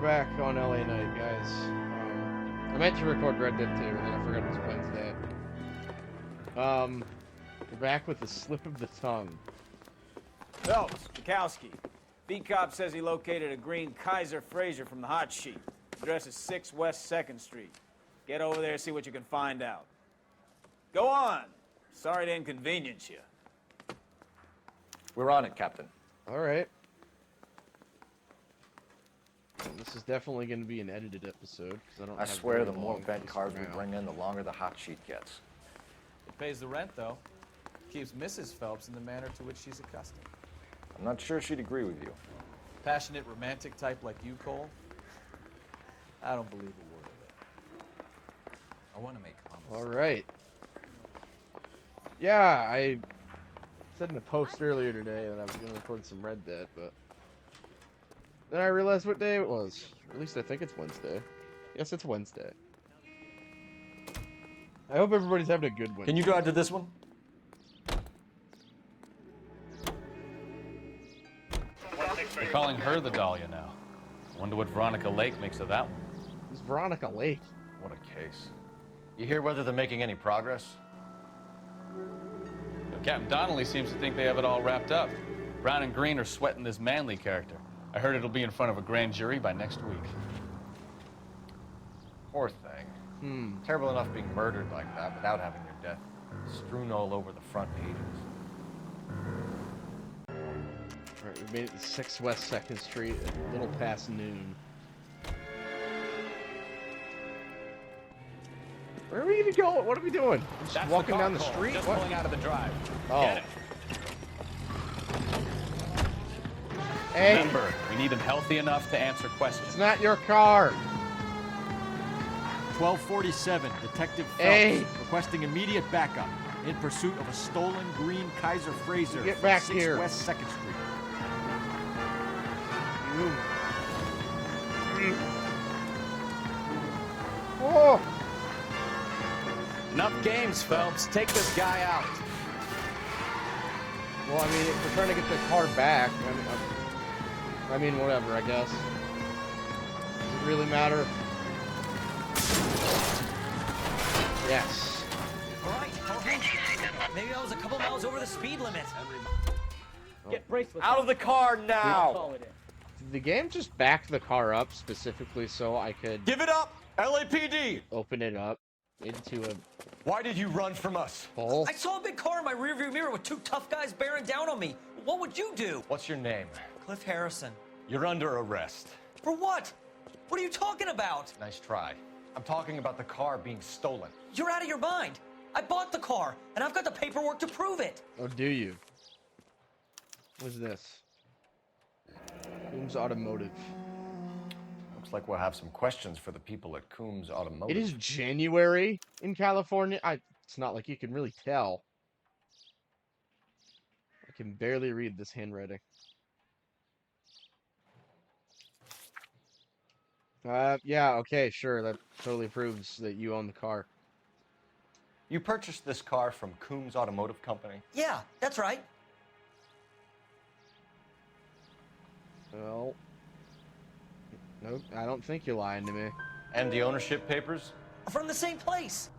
back on LA Night, guys. I meant to record Red Dead 2, and then I forgot it was Wednesday. We're back with the slip of the tongue. Phelps, Bekowsky. V-Cop says he located a green Kaiser Fraser from the hot sheet. Address is 6 West 2nd Street. Get over there, see what you can find out. Go on. Sorry to inconvenience you. We're on it, Captain. All right. This is definitely going to be an edited episode because I don't. I swear, the more bent cars we bring in, the longer the hot sheet gets. It pays the rent, though. Keeps Mrs. Phelps in the manner to which she's accustomed. I'm not sure she'd agree with you. Passionate, romantic type like you, Cole? I don't believe a word of it. I want to make comments. All right. Yeah, I said in a post earlier today that I was going to record some Red Dead, but then I realized what day it was. Or at least I think it's Wednesday. Yes, it's Wednesday. I hope everybody's having a good one. Can you drive to this one? They're calling her the Dahlia now. Wonder what Veronica Lake makes of that one. Who's Veronica Lake? What a case. You hear whether they're making any progress? Captain Donnelly seems to think they have it all wrapped up. Brown and Green are sweating this Manley character. I heard it'll be in front of a grand jury by next week. Poor thing. Terrible enough being murdered like that without having your death strewn all over the front pages. Alright, we made it to 6 West 2nd Street at a little past noon. Where are we gonna go? What are we doing? Just walking down the street? Just What? pulling out of the drive. Oh. Get it. Hey, Remember, we need him healthy enough to answer questions. it's not your car. 1247, Detective Phelps, Hey. requesting immediate backup in pursuit of a stolen green Kaiser Fraser Get from back 6 here. West 2nd Street. Oh, Enough games, Phelps. Take this guy out. well, I mean, if we're trying to get the car back, I mean, whatever, I guess. Does it really matter? Yes. All right, okay. Maybe I was a couple miles over the speed limit. Get bracelets. Out of the car now! Call it in. Did the game just back the car up specifically so I could Give it up! LAPD! open it up into a Why did you run from us? hole? I saw a big car in my rearview mirror with 2 tough guys bearing down on me. What would you do? What's your name? Cliff Harrison. You're under arrest. For what? What are you talking about? Nice try. I'm talking about the car being stolen. You're out of your mind. I bought the car, and I've got the paperwork to prove it. Oh, do you? What's this? Coombs Automotive. Looks like we'll have some questions for the people at Coombs Automotive. It is January in California. It's not like you can really tell. I can barely read this handwriting. Yeah, okay, sure. That totally proves that you own the car. You purchased this car from Coombs Automotive Company? Yeah, that's right. Well, nope, I don't think you're lying to me. And the ownership papers? From the same place.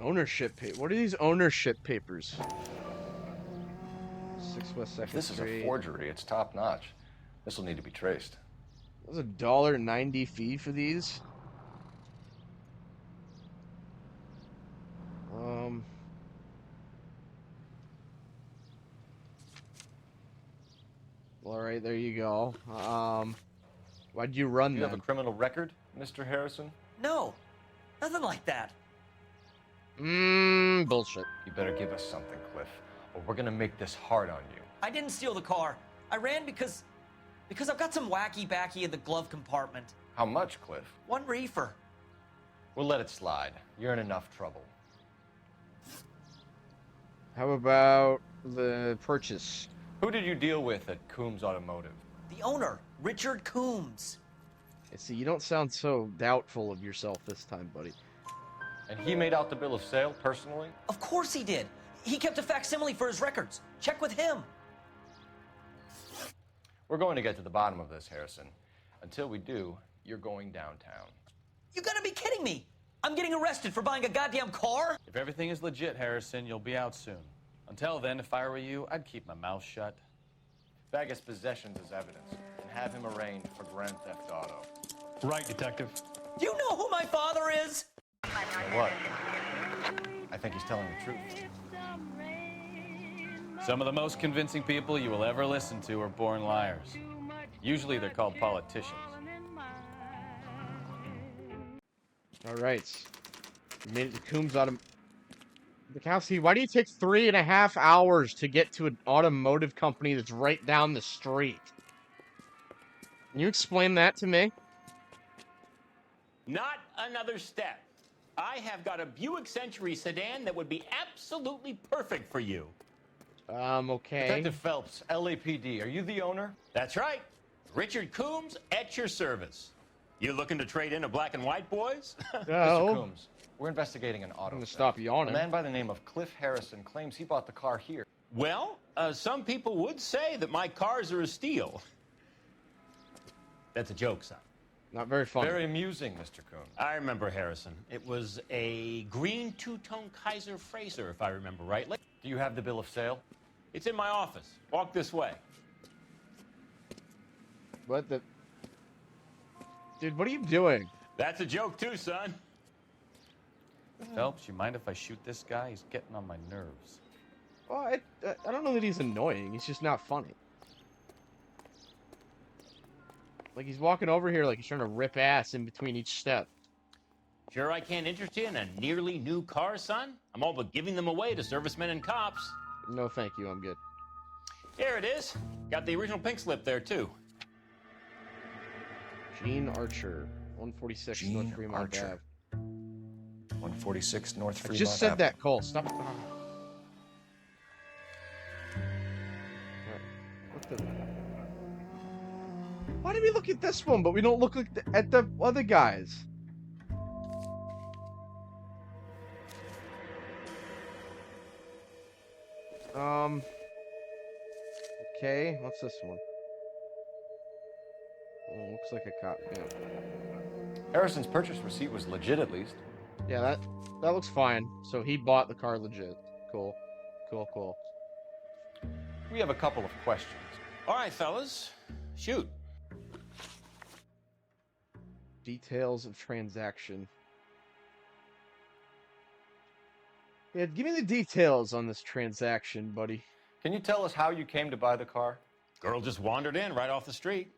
Ownership papers. What are these ownership papers? 6 West 2nd If this is Street. a forgery, it's top notch. This will need to be traced. That was $1.90 fee for these. Well, all right, there you go. Why'd you run You then? have a criminal record, Mr. Harrison? No, nothing like that. Bullshit. You better give us something, Cliff, or we're gonna make this hard on you. I didn't steal the car. I ran because I've got some wacky backy in the glove compartment. How much, Cliff? 1 reefer. We'll let it slide. You're in enough trouble. How about the purchase? Who did you deal with at Coombs Automotive? The owner, Richard Coombs. I see, you don't sound so doubtful of yourself this time, buddy. And he made out the bill of sale personally? Of course he did. He kept a facsimile for his records. Check with him. We're going to get to the bottom of this, Harrison. Until we do, you're going downtown. You gotta be kidding me! I'm getting arrested for buying a goddamn car? If everything is legit, Harrison, you'll be out soon. Until then, if I were you, I'd keep my mouth shut. Bag his possessions as evidence and have him arraigned for Grand Theft Auto. Right, Detective. Do you know who my father is? You know what? I think he's telling the truth. Some of the most convincing people you will ever listen to are born liars. Usually they're called politicians. All right. We made it to Coombs Bekowsky, why do you take 3.5 hours to get to an automotive company that's right down the street? Can you explain that to me? Not another step. I have got a Buick Century sedan that would be absolutely perfect for you. Okay. Detective Phelps, LAPD, are you the owner? That's right. Richard Coombs at your service. You looking to trade in a black and white, boys? Mr. No. Coombs, we're investigating an auto I'm gonna theft. stop yawning. A man by the name of Cliff Harrison claims he bought the car here. Well, some people would say that my cars are a steal. That's a joke, son. Not very funny. Very amusing, Mr. Coombs. I remember, Harrison. It was a green two-tone Kaiser Frazer, if I remember rightly. Do you have the bill of sale? It's in my office. Walk this way. What the... Dude, what are you doing? That's a joke, too, son. Phelps, you mind if I shoot this guy? He's getting on my nerves. Well, I don't know that he's annoying. He's just not funny. Like, he's walking over here like he's trying to rip ass in between each step. Sure I can't interest you in a nearly new car, son? I'm all but giving them away to servicemen and cops. No, thank you. I'm good. Here it is. Got the original pink slip there, too. Gene Archer, 146 Gene North Fremont Archer. Ave. 146 North I Fremont just said Ave. that, Cole. Stop. Alright, what the... Why did we look at this one, but we don't look at the other guys? Okay, what's this one? Oh, looks like a cop. Yeah, Harrison's purchase receipt was legit, at least. yeah, that looks fine. So he bought the car legit. Cool, cool, cool. We have a couple of questions. All right, fellas. Shoot. Details of transaction. Yeah, give me the details on this transaction, buddy. Can you tell us how you came to buy the car? Girl just wandered in right off the street.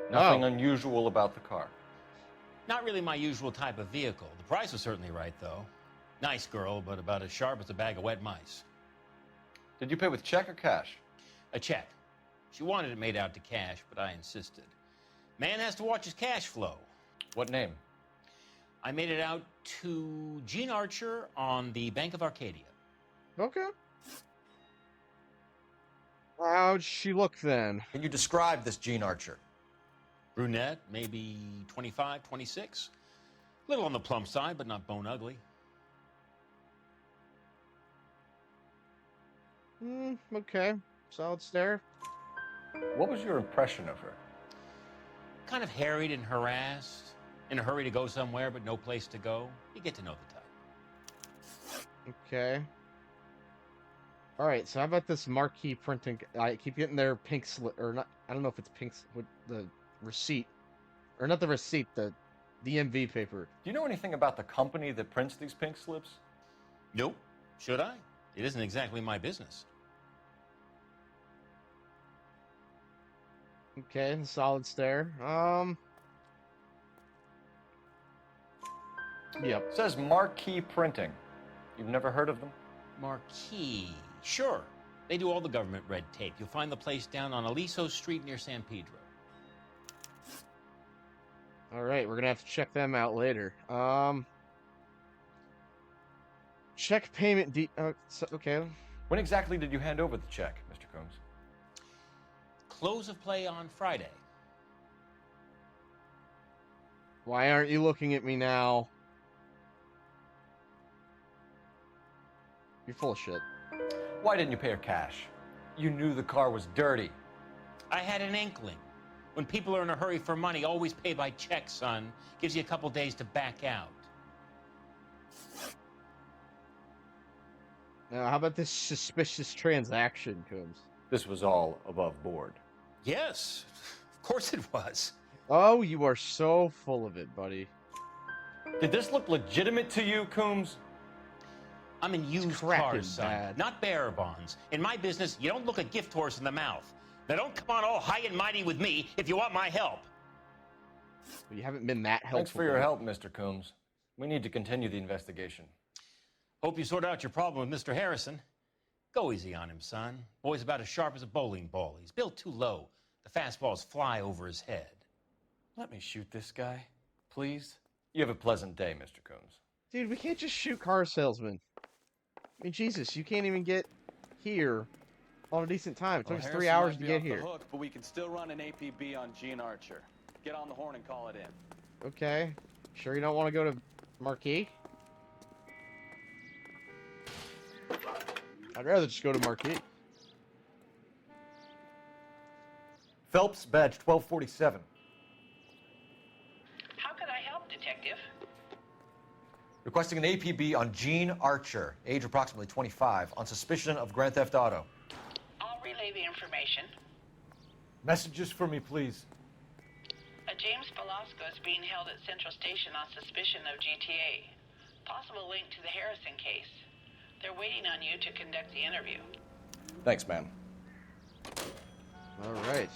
Nothing unusual about the car. Not really my usual type of vehicle. The price was certainly right, though. Nice girl, but about as sharp as a bag of wet mice. Did you pay with check or cash? A check. She wanted it made out to cash, but I insisted. Man has to watch his cash flow. What name? I made it out to Gene Archer on the Bank of Arcadia. Okay. How'd she look then? Can you describe this Gene Archer? Brunette, maybe 25, 26. Little on the plump side, but not bone ugly. Okay. Solid stare. What was your impression of her? Kind of harried and harassed. In a hurry to go somewhere, but no place to go. You get to know the type. Okay. Alright, so how about this marquee printing? I keep getting their pink slip, or not, I don't know if it's pink, with the receipt. Or not the receipt, the DMV paper. Do you know anything about the company that prints these pink slips? Nope. Should I? It isn't exactly my business. Okay, solid stare. Yep. It says Marquee Printing. You've never heard of them? Marquis. Sure. They do all the government red tape. You'll find the place down on Aliso Street near San Pedro. Alright, we're gonna have to check them out later. Check payment okay. When exactly did you hand over the check, Mr. Coombs? close of play on Friday. Why aren't you looking at me now? You're full of shit. Why didn't you pay her cash? You knew the car was dirty. I had an inkling. When people are in a hurry for money, always pay by check, son. Gives you a couple days to back out. Now, how about this suspicious transaction, Coombs? This was all above board. Yes, of course it was. Oh, you are so full of it, buddy. Did this look legitimate to you, Coombs? I'm in used cracking cars, son, bad. not bearer bonds. In my business, you don't look a gift horse in the mouth. Now don't come on all high and mighty with me if you want my help. Well, you haven't been that helpful. Thanks for your help, Mr. Coombs. We need to continue the investigation. Hope you sort out your problem with Mr. Harrison. Go easy on him, son. Boy's about as sharp as a bowling ball. He's built too low. The fastballs fly over his head. Let me shoot this guy, please. You have a pleasant day, Mr. Coombs. Dude, we can't just shoot car salesmen. I mean, Jesus, you can't even get here on a decent time. It took us 3 hours to get here. Hook, but we can still run an APB on Gene Archer. Get on the horn and call it in. Okay. Sure you don't want to go to Marquis? I'd rather just go to Marquis. Phelps, badge 1247. How can I help, Detective? Requesting an APB on Gene Archer, age approximately 25, on suspicion of Grand Theft Auto. I'll relay the information. Messages for me, please. A James Belasco is being held at Central Station on suspicion of GTA. Possible link to the Harrison case. They're waiting on you to conduct the interview. Thanks, ma'am. All right.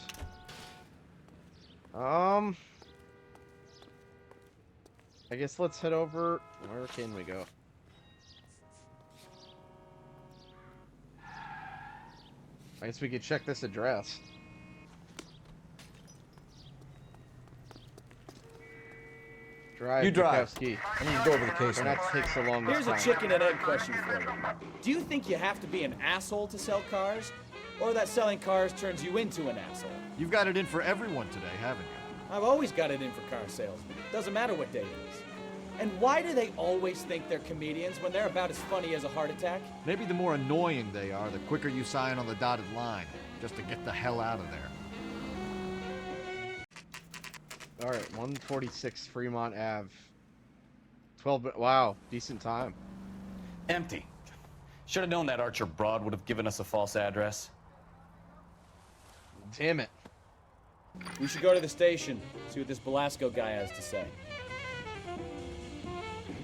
I guess let's head over. Where can we go? I guess we could check this address. Drive, You drive. Bekowsky. I need to go over the case Try now. not to take so long this Here's a time. chicken and egg question for you. Do you think you have to be an asshole to sell cars? Or that selling cars turns you into an asshole? You've got it in for everyone today, haven't you? I've always got it in for car salesmen. Doesn't matter what day it is. And why do they always think they're comedians when they're about as funny as a heart attack? Maybe the more annoying they are, the quicker you sign on the dotted line, just to get the hell out of there. All right, 146 Fremont Ave. 12. Wow, decent time. Empty. Should have known that Archer broad would have given us a false address. Damn it. We should go to the station, see what this Belasco guy has to say.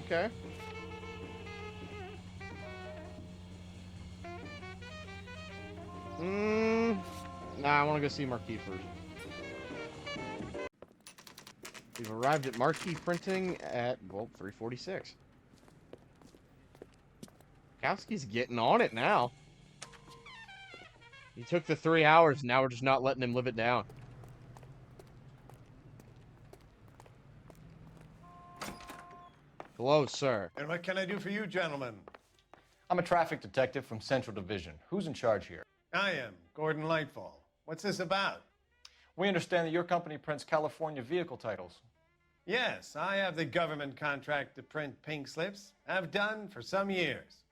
Okay. Nah, I want to go see Marquis first. We've arrived at Marquis Printing at, well, 346. Bekowsky's getting on it now. He took the 3 hours, now we're just not letting him live it down. Hello, sir. And what can I do for you, gentlemen? I'm a traffic detective from Central Division. Who's in charge here? I am Gordon Lightfall. What's this about? We understand that your company prints California vehicle titles. Yes, I have the government contract to print pink slips. I've done for some years.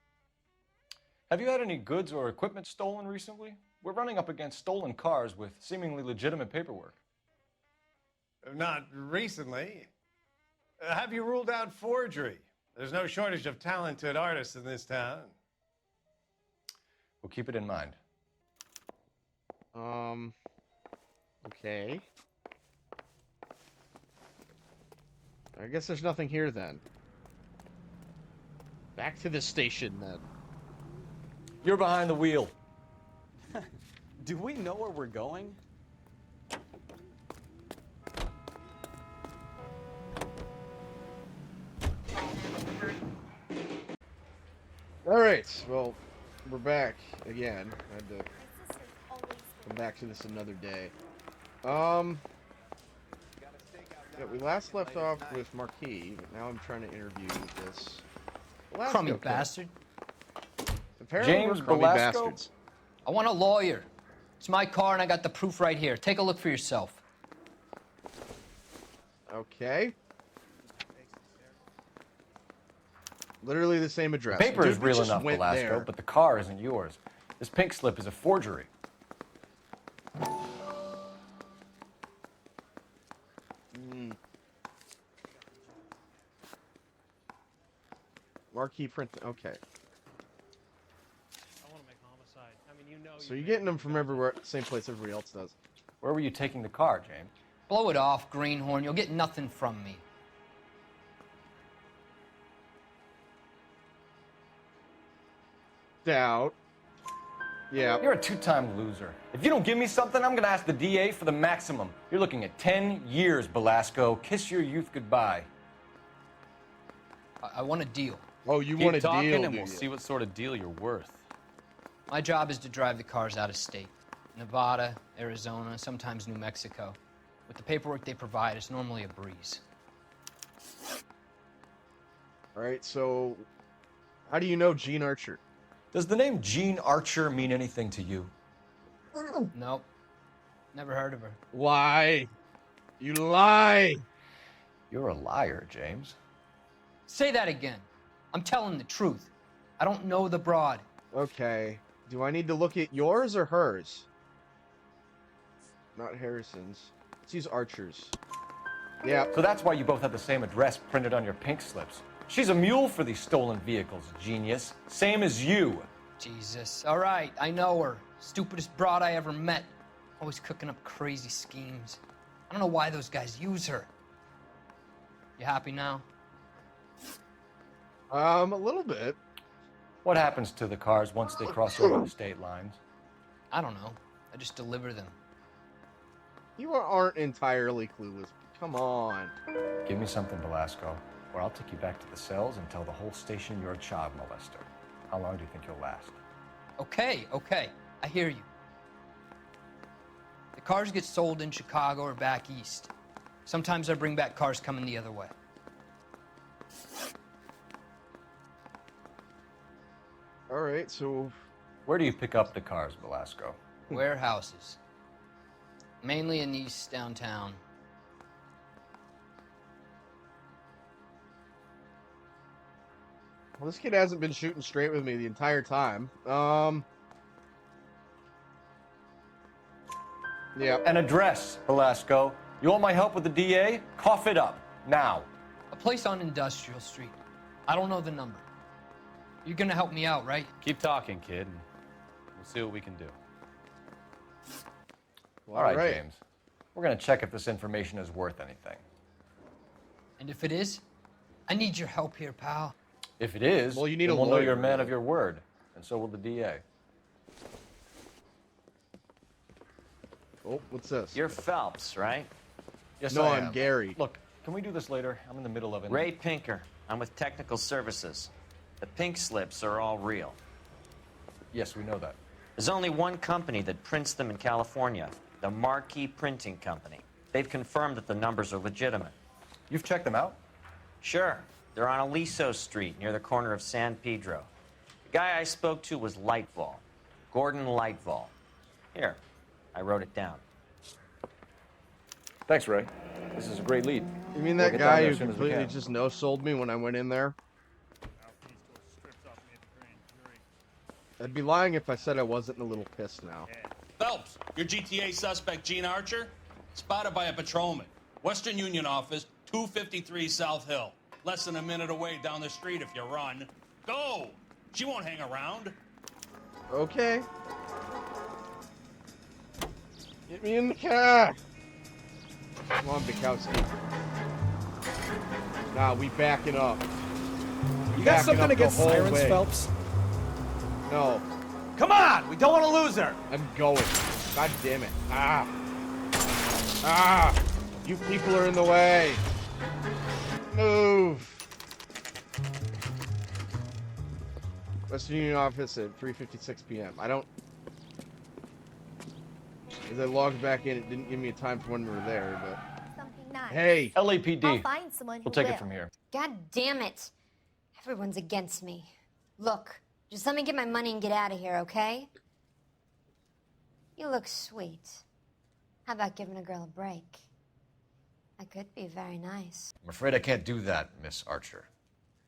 Have you had any goods or equipment stolen recently? We're running up against stolen cars with seemingly legitimate paperwork. Not recently. Have you ruled out forgery? There's no shortage of talented artists in this town. We'll keep it in mind. Okay. I guess there's nothing here then. Back to the station then. You're behind the wheel. Do we know where we're going? Alright, well, we're back again. I had to come back to this another day. Yeah, we last left off with Marquis, but now I'm trying to interview this. Belasco Crummy kid. bastard. Apparently James we're crummy Belasco? bastards. I want a lawyer. It's my car, and I got the proof right here. Take a look for yourself. Okay. Literally the same address. The paper Dude, is we real just enough, went Belasco, there. but the car isn't yours. This pink slip is a forgery. Marquee print. Okay. I want to make homicide. I mean, you know. So you're getting them from everywhere, same place everybody else does. Where were you taking the car, James? Blow it off, greenhorn. You'll get nothing from me. Doubt. Yeah. You're a two-time loser. If you don't give me something, I'm gonna ask the DA for the maximum. You're looking at 10 years, Belasco. Kiss your youth goodbye. I want a deal. Oh, you Keep want a talking, deal, and do we'll you? see what sort of deal you're worth. My job is to drive the cars out of state. Nevada, Arizona, sometimes New Mexico. With the paperwork they provide, it's normally a breeze. All right, so how do you know Gene Archer? Does the name Gene Archer mean anything to you? Nope. Never heard of her. Lie. You lie. You're a liar, James. Say that again. I'm telling the truth. I don't know the broad. Okay. Do I need to look at yours or hers? Not Harrison's. Let's use Archer's. Yeah. So that's why you both have the same address printed on your pink slips. She's a mule for these stolen vehicles, genius. Same as you. Jesus. All right, I know her. Stupidest broad I ever met. Always cooking up crazy schemes. I don't know why those guys use her. You happy now? A little bit. What happens to the cars once they cross over the state lines? I don't know. I just deliver them. You aren't entirely clueless. Come on. Give me something, Belasco, or I'll take you back to the cells and tell the whole station you're a child molester. How long do you think you'll last? Okay, I hear you. The cars get sold in Chicago or back east. Sometimes I bring back cars coming the other way. All right, so Where do you pick up the cars, Belasco? Warehouses. Mainly in East downtown. well, this kid hasn't been shooting straight with me the entire time. Yeah. An address, Belasco. You want my help with the DA? Cough it up, now. A place on Industrial Street. I don't know the number. You're gonna help me out, right? Keep talking, kid, and we'll see what we can do. Well, All right, James. We're going to check if this information is worth anything. And if it is, I need your help here, pal. If it is, Well, you need then a we'll know lawyer, you're a man really. of your word, and so will the DA. Oh, what's this? You're Phelps, right? Yes, No, I I'm am. Gary. Look, can we do this later? I'm in the middle of it. Ray Pinker. I'm with Technical Services. The pink slips are all real. Yes, we know that. There's only one company that prints them in California, the Marquee Printing Company. They've confirmed that the numbers are legitimate. You've checked them out? Sure. They're on Aliso Street, near the corner of San Pedro. The guy I spoke to was Lightval. Gordon Lightval. Here, I wrote it down. Thanks, Ray. This is a great lead. You mean We'll that get down guy there who as soon as we completely can. just no-sold me when I went in there? I'd be lying if I said I wasn't a little pissed now. Phelps, your GTA suspect Gene Archer, spotted by a patrolman. Western Union office, 253 South Hill. Less than a minute away down the street if you run. Go! She won't hang around. Okay. Get me in the car! Come on, Bekowsky. Nah, we backing up. You got something against the whole sirens, way. Phelps? No, Come on! We don't want to lose her! I'm going. God damn it. Ah! Ah! You people are in the way. Move! Western Union office at 3:56 p.m. I don't... As I logged back in, it didn't give me a time for when we were there, but... Something nice. Hey! LAPD. I'll find someone We'll who take will. it from here. God damn it. Everyone's against me. Look, just let me get my money and get out of here, okay? You look sweet. How about giving a girl a break? I could be very nice. I'm afraid I can't do that, Miss Archer.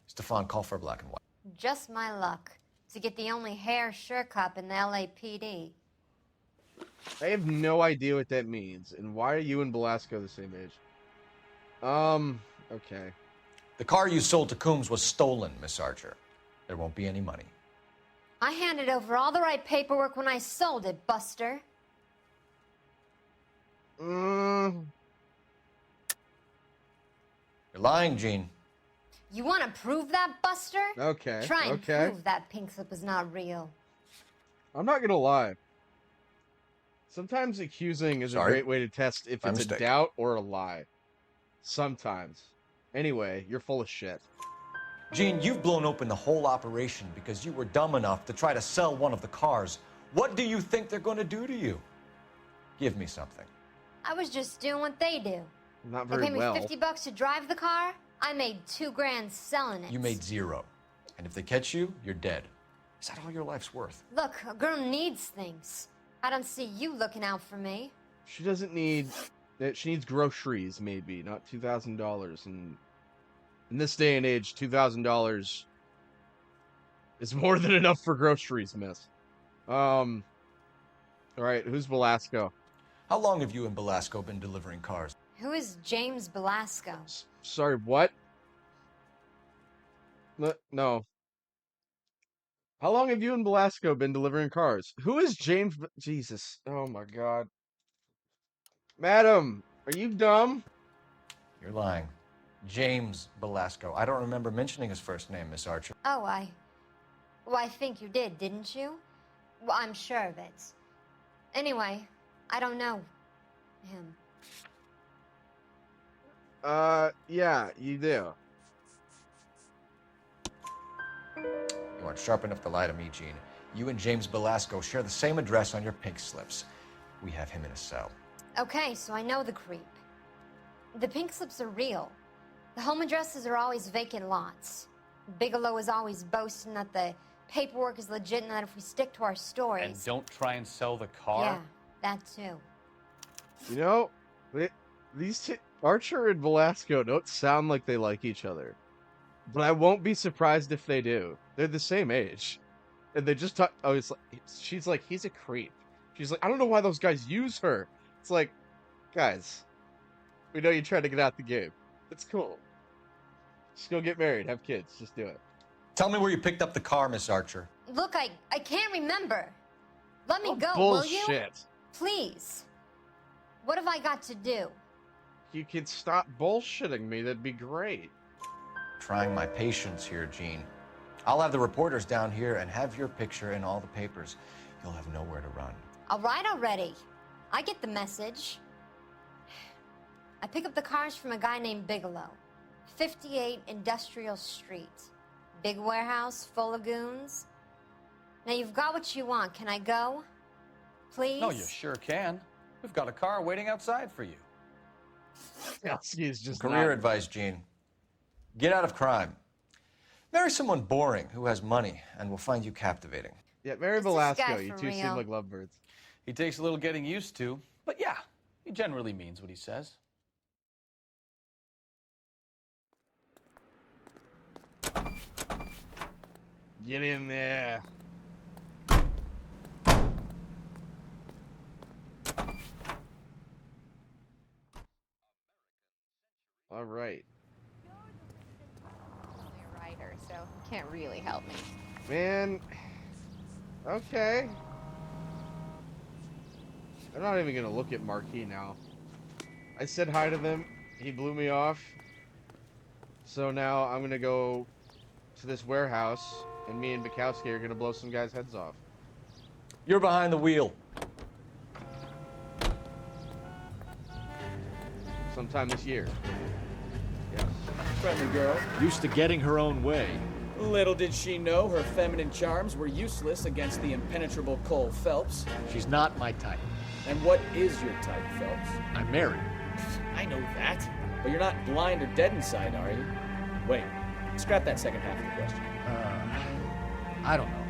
Stefan, call for black and white. Just my luck to get the only hair sure cop in the LAPD. I have no idea what that means. And why are you and Belasco the same age? Okay. The car you sold to Coombs was stolen, Miss Archer. There won't be any money. I handed over all the right paperwork when I sold it, Buster. You're lying, Jean. You want to prove that, Buster? Okay. Try and okay. prove that pink slip is not real. I'm not gonna lie. Sometimes accusing is a great way to test if it's a doubt or a lie. Sometimes. Anyway, you're full of shit. Jean, you've blown open the whole operation because you were dumb enough to try to sell one of the cars. What do you think they're going to do to you? Give me something. I was just doing what they do. Not They very paid me well. $50 to drive the car. I made $2 grand selling it. You made zero. And if they catch you, you're dead. Is that all your life's worth? Look, a girl needs things. I don't see you looking out for me. She doesn't need... She needs groceries, maybe, not $2,000. And in this day and age, $2,000 is more than enough for groceries, miss. All right, who's Belasco? How long have you and Belasco been delivering cars? Who is James Belasco? Sorry, what? No. How long have you and Belasco been delivering cars? Who is James... Jesus. Oh, my God. Madam, are you dumb? You're lying. James Belasco. I don't remember mentioning his first name, Miss Archer. Oh, Well, I think you did, didn't you? Well, I'm sure of it. Anyway, I don't know him. Yeah, you do. You aren't sharp enough to lie to me, Gene. You and James Belasco share the same address on your pink slips. We have him in a cell. Okay, so I know the creep. The pink slips are real. The home addresses are always vacant lots. Bigelow is always boasting that the paperwork is legit and that if we stick to our stories... And don't try and sell the car? Yeah, that too. You know, these two, Archer and Belasco don't sound like they like each other. But I won't be surprised if they do. They're the same age. And they just talk... Oh, she's like, he's a creep. She's like, I don't know why those guys use her. It's like, guys, we know you're trying to get out the game. It's cool. Just go get married, have kids. Just do it. Tell me where you picked up the car, Miss Archer. Look, I can't remember. Let me go, Bullshit. will you? Please. What have I got to do? You could stop bullshitting me. That'd be great. Trying my patience here, Gene. I'll have the reporters down here and have your picture in all the papers. You'll have nowhere to run. All right already. I get the message. I pick up the cars from a guy named Bigelow. 58 Industrial Street. Big warehouse, full of goons. Now you've got what you want. Can I go? Please? No, you sure can. We've got a car waiting outside for you. He's just Career not... advice, Gene. Get out of crime. Marry someone boring who has money and will find you captivating. Yeah, marry Is this Belasco. guy You for two seem real? like lovebirds. He takes a little getting used to, but yeah, he generally means what he says. Get in there. All right. I'm only a writer, so you can't really help me. Man. Okay. I'm not even going to look at Marquis now. I said hi to them. He blew me off. So now I'm going to go to this warehouse, and me and Bekowsky are going to blow some guys' heads off. You're behind the wheel. Sometime this year. Yes. Friendly girl. Used to getting her own way. Little did she know her feminine charms were useless against the impenetrable Cole Phelps. She's not my type. And what is your type, Phelps? I'm married. I know that. But you're not blind or dead inside, are you? Wait, scrap that second half of the question. I don't know.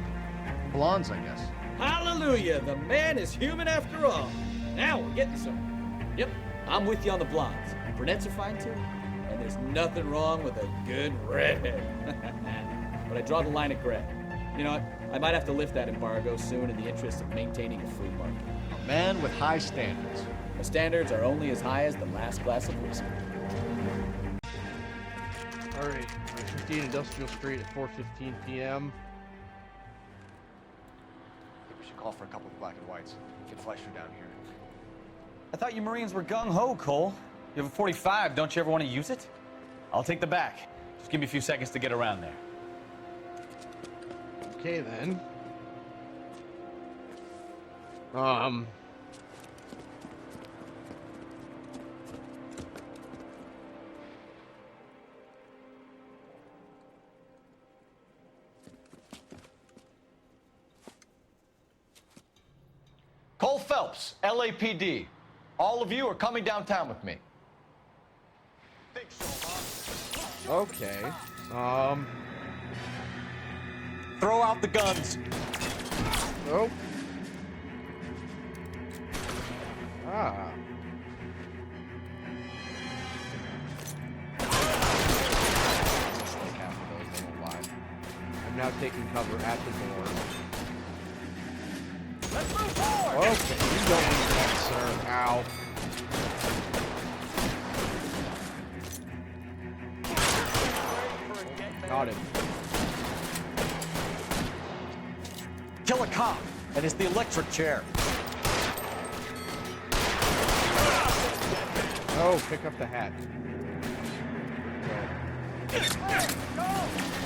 Blondes, I guess. Hallelujah, the man is human after all. Now we're getting somewhere. Yep, I'm with you on the blondes. Brunettes are fine too. And there's nothing wrong with a good redhead. But I draw the line at gray. You know what? I might have to lift that embargo soon in the interest of maintaining a free market. A man with high standards. My standards are only as high as the last glass of whiskey. All right, 15 Industrial Street at 4:15 p.m. I think we should call for a couple of black and whites. Get Fleischer down here. I thought you Marines were gung-ho, Cole. You have a 45. Don't you ever want to use it? I'll take the back. Just give me a few seconds to get around there. Okay, then. Cole Phelps, LAPD. All of you are coming downtown with me. Okay. Throw out the guns. Nope. Ah. I'm now taking cover at the door. Let's move forward! Okay, you don't need that, sir. Ow. Got him. Kill a cop, and it's the electric chair. Oh, pick up the hat.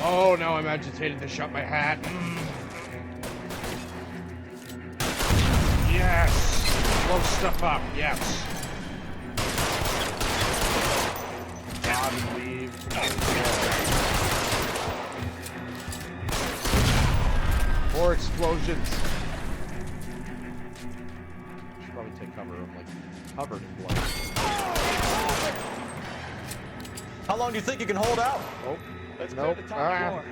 Oh, now I'm agitated to shut my hat. Yes! Blow stuff up, yes. Body weave. More explosions. Should probably take cover. I'm like covered in blood. How long do you think you can hold out? Oh, Let's nope. clear the top floor.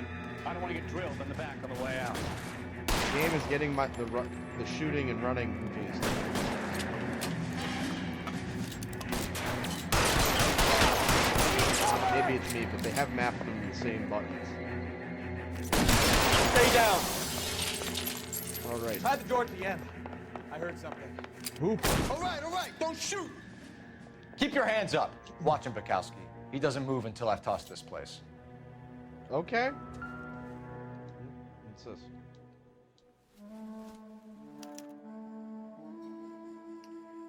I don't want to get drilled on the back on the way out. The game is getting the shooting and running confused. Maybe it's me, but they have mapped them the same buttons. Stay down. All right. Try the door at the end. I heard something. Whoop. All right, don't shoot. Keep your hands up. Watch him, Bekowsky. He doesn't move until I've tossed this place. Okay. What's this?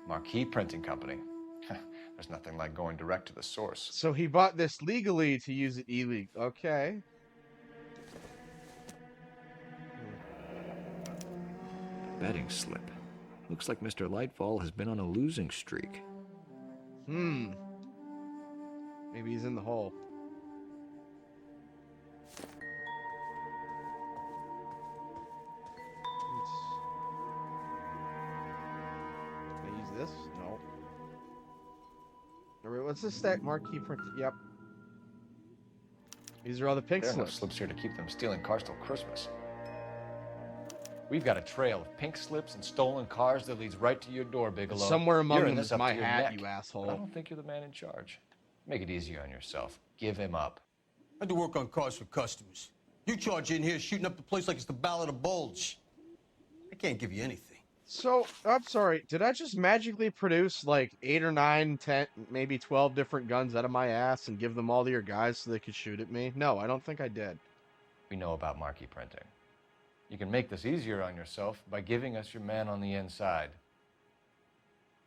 Marquee Printing Company. There's nothing like going direct to the source. So he bought this legally to use it illegally. Okay. Betting slip. Looks like Mr. Lightfall has been on a losing streak. Maybe he's in the hole. Can I use this? No. All right, what's this stack? Marquee print. Yep. These are all the pink There are enough slips. slips here to keep them stealing cars till Christmas. We've got a trail of pink slips and stolen cars that leads right to your door, Bigelow. Somewhere among You're in them this is up my to your hat, neck. you asshole. But I don't think you're the man in charge. Make it easier on yourself. Give him up. I do work on cars for customers. You charge in here shooting up the place like it's the Ballad of Bulge. I can't give you anything. So, I'm sorry, did I just magically produce like 8 or 9, 10, maybe 12 different guns out of my ass and give them all to your guys so they could shoot at me? No, I don't think I did. We know about marquee printing. You can make this easier on yourself by giving us your man on the inside.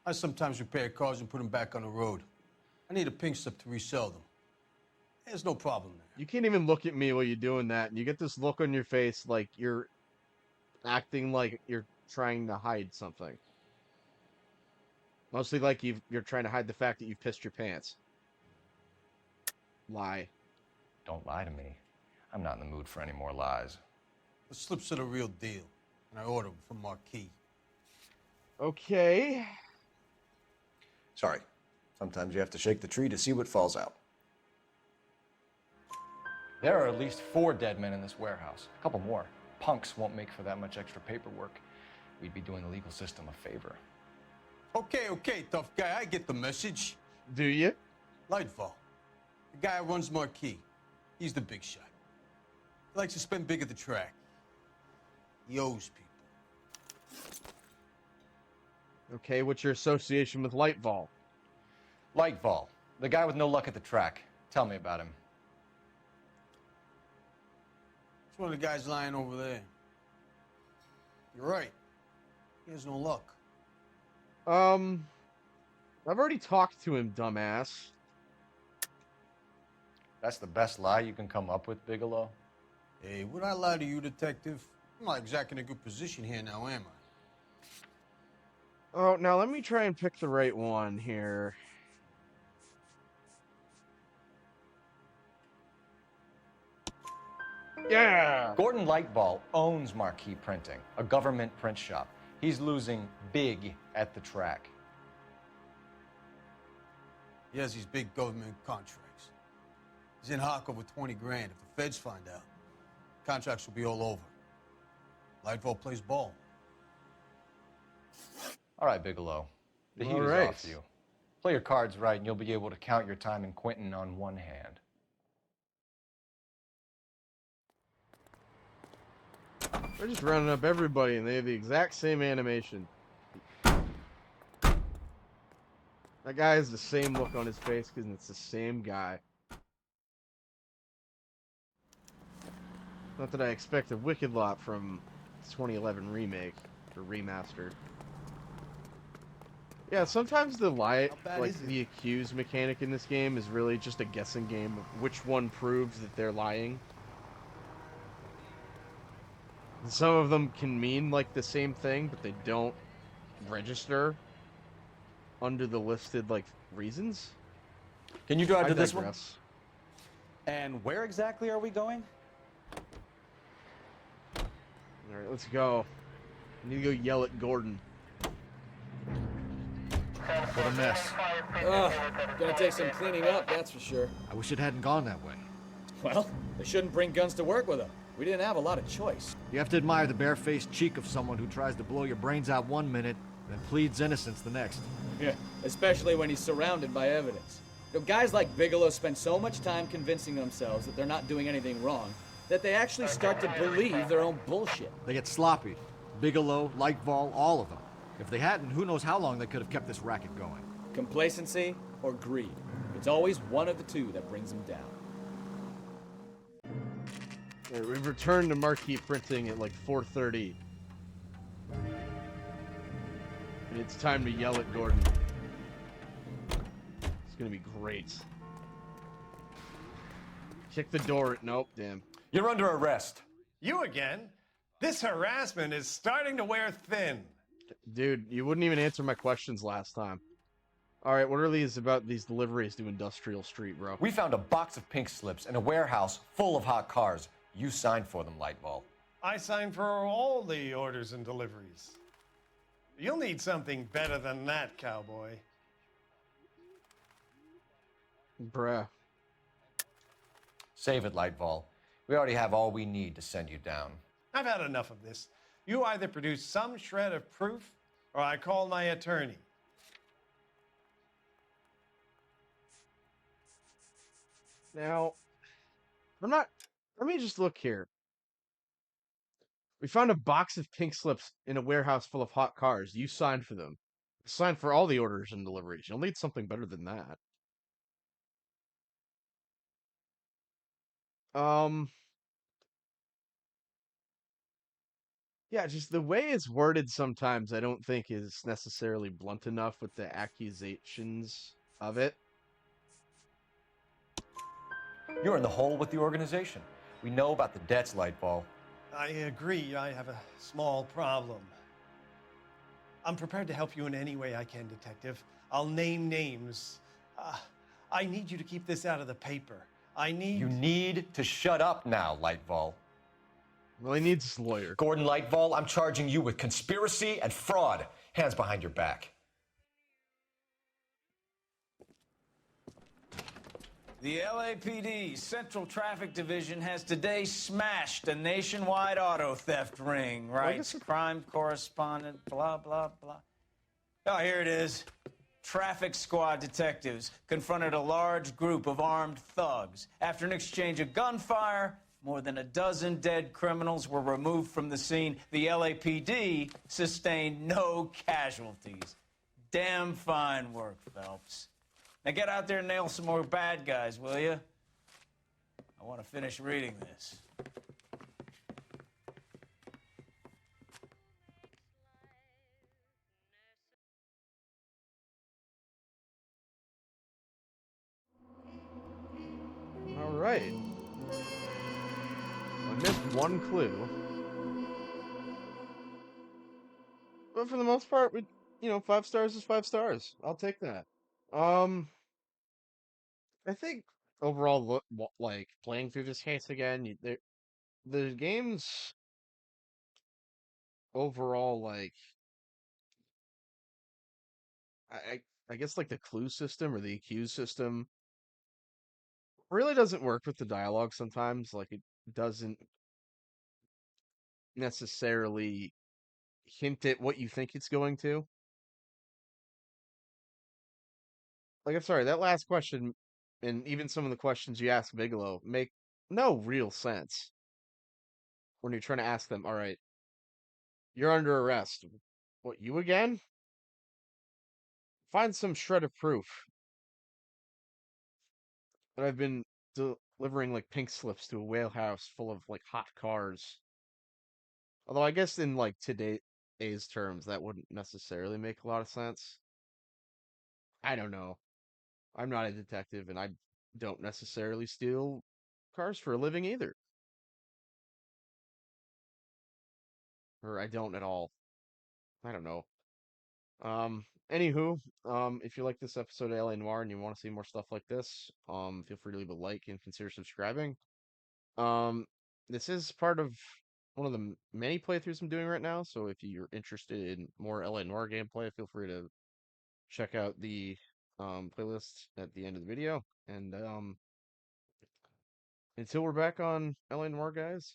I sometimes repair cars and put them back on the road. I need a pink slip to resell them. There's no problem there. You can't even look at me while you're doing that, and you get this look on your face like you're acting like you're trying to hide something. Mostly like you're trying to hide the fact that you've pissed your pants. Lie. Don't lie to me. I'm not in the mood for any more lies. The slips are the real deal, and I ordered them from Marquis. Okay. Sorry. Sometimes you have to shake the tree to see what falls out. There are at least 4 dead men in this warehouse. A couple more. Punks won't make for that much extra paperwork. we'd be doing the legal system a favor. Okay, tough guy. I get the message. Do you? Lightfall. The guy who runs Marquis. He's the big shot. He likes to spend big at the track. He owes people. Okay, what's your association with Lightfall? Lightfall, the guy with no luck at the track. Tell me about him. It's one of the guys lying over there. You're right. He has no luck. I've already talked to him, dumbass. That's the best lie you can come up with, Bigelow? Hey, would I lie to you, detective? I'm not exactly in a good position here now, am I? Oh, now let me try and pick the right one here. Yeah! Gordon Lightball owns Marquis Printing, a government print shop. He's losing big at the track. He has these big government contracts. He's in hock over 20 grand. If the feds find out, contracts will be all over. Lightfall plays ball. All right, Bigelow. The heat All is right. off you. Play your cards right, and you'll be able to count your time in Quentin on one hand. We're just rounding up everybody, and they have the exact same animation. That guy has the same look on his face because it's the same guy. Not that I expect a wicked lot from 2011 remake or remaster. Yeah, sometimes the lie, like the accused mechanic in this game, is really just a guessing game of which one proves that they're lying. And some of them can mean like the same thing, but they don't register under the listed like reasons. Can you drive I to this one? digress. And where exactly are we going? All right, let's go. I need to go yell at Gordon. What a mess. Ugh, gonna take some cleaning up, that's for sure. I wish it hadn't gone that way. Well, they shouldn't bring guns to work with them. We didn't have a lot of choice. You have to admire the barefaced cheek of someone who tries to blow your brains out one minute, then pleads innocence the next. Yeah, especially when he's surrounded by evidence. You know, guys like Bigelow spend so much time convincing themselves that they're not doing anything wrong that they actually start to believe their own bullshit. They get sloppy. Bigelow, Lightfall, all of them. If they hadn't, who knows how long they could have kept this racket going. Complacency or greed. It's always one of the two that brings them down. All right, we've returned to Marquis Printing at like 4:30. And it's time to yell at Gordon. It's gonna be great. Kick the door. Nope, damn. You're under arrest. You again? This harassment is starting to wear thin. Dude, you wouldn't even answer my questions last time. Alright, what are these about these deliveries to Industrial Street, bro? We found a box of pink slips in a warehouse full of hot cars. You signed for them, Lightball. I signed for all the orders and deliveries. You'll need something better than that, cowboy. Bruh. Save it, Lightball. We already have all we need to send you down. I've had enough of this. You either produce some shred of proof, or I call my attorney. Now, let me just look here. We found a box of pink slips in a warehouse full of hot cars. You signed for them. Signed for all the orders and deliveries. You'll need something better than that. Yeah, just the way it's worded sometimes I don't think is necessarily blunt enough with the accusations of it. You're in the hole with the organization. We know about the debts, Lightball. I agree, I have a small problem. I'm prepared to help you in any way I can, Detective. I'll name names. I need you to keep this out of the paper. You need to shut up now, Lightball. Well, he needs his lawyer. Gordon Lightball, I'm charging you with conspiracy and fraud. Hands behind your back. The LAPD Central Traffic Division has today smashed a nationwide auto theft ring, writes crime correspondent, blah, blah, blah. Oh, here it is. Traffic squad detectives confronted a large group of armed thugs. After an exchange of gunfire, more than a dozen dead criminals were removed from the scene. The LAPD sustained no casualties. Damn fine work, Phelps. Now get out there and nail some more bad guys, will you? I want to finish reading this. All right. I missed one clue. But for the most part, 5 stars is 5 stars. I'll take that. I think overall, like playing through this case again, the game's overall like I guess like the clue system or the accused system really doesn't work with the dialogue sometimes. Like it doesn't necessarily hint at what you think it's going to. Like I'm sorry, that last question and even some of the questions you ask Bigelow make no real sense when you're trying to ask them, all right, you're under arrest. What, you again? Find some shred of proof that I've been delivering like pink slips to a whale house full of like hot cars. Although I guess in like today's terms, that wouldn't necessarily make a lot of sense. I don't know. I'm not a detective and I don't necessarily steal cars for a living either. Or I don't at all. I don't know. Anywho, if you like this episode of LA Noire and you want to see more stuff like this, feel free to leave a like and consider subscribing. This is part of one of the many playthroughs I'm doing right now, so if you're interested in more LA Noire gameplay, feel free to check out the playlist at the end of the video. And until we're back on LA Noire, guys,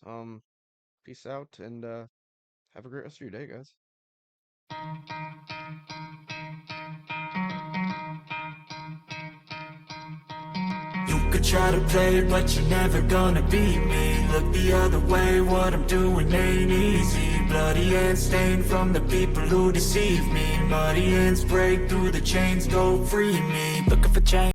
peace out and have a great rest of your day, guys. You could try to play it, but you're never gonna beat me. Look the other way, what I'm doing ain't easy. Bloody hands stained from the people who deceive me. Muddy hands break through the chains, go free me. Looking for change.